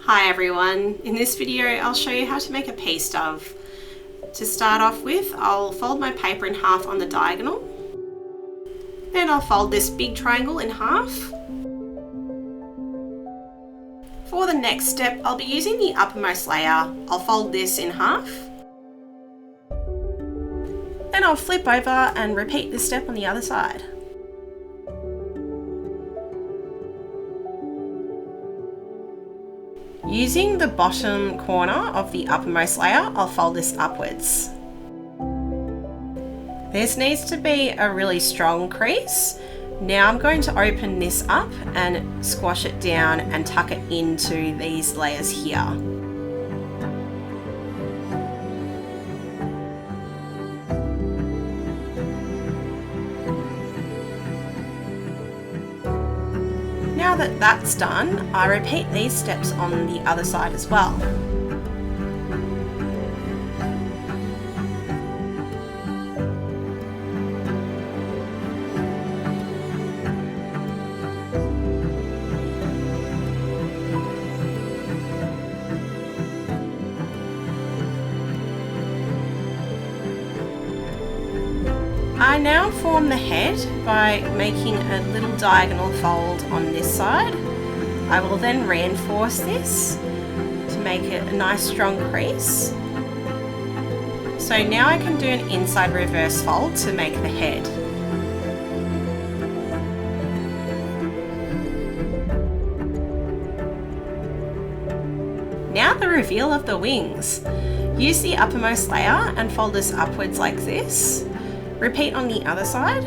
Hi everyone, in this video I'll show you how to make a pea stove. To start off with, I'll fold my paper in half on the diagonal. Then I'll fold this big triangle in half. For the next step, I'll be using the uppermost layer. I'll fold this in half. Then I'll flip over and repeat this step on the other side. Using the bottom corner of the uppermost layer, I'll fold this upwards. This needs to be a really strong crease. Now I'm going to open this up and squash it down and tuck it into these layers here. Now that that's done, I repeat these steps on the other side as well. I now form the head by making a little diagonal fold on this side. I will then reinforce this to make it a nice strong crease. So now I can do an inside reverse fold to make the head. Now the reveal of the wings. Use the uppermost layer and fold this upwards like this. Repeat on the other side.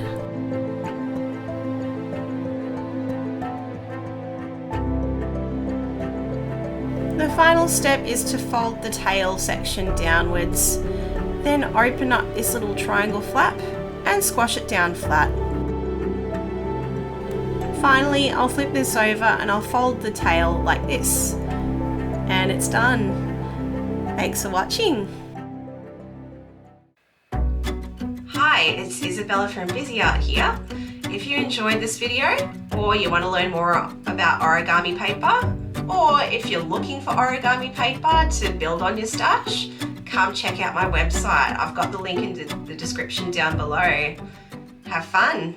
The final step is to fold the tail section downwards, then open up this little triangle flap and squash it down flat. Finally, I'll flip this over and I'll fold the tail like this. And it's done. Thanks for watching. Hi, it's Isabella from Bizzi Art here. If you enjoyed this video, or you want to learn more about origami paper, or if you're looking for origami paper to build on your stash, come check out my website. I've got the link in the description down below. Have fun!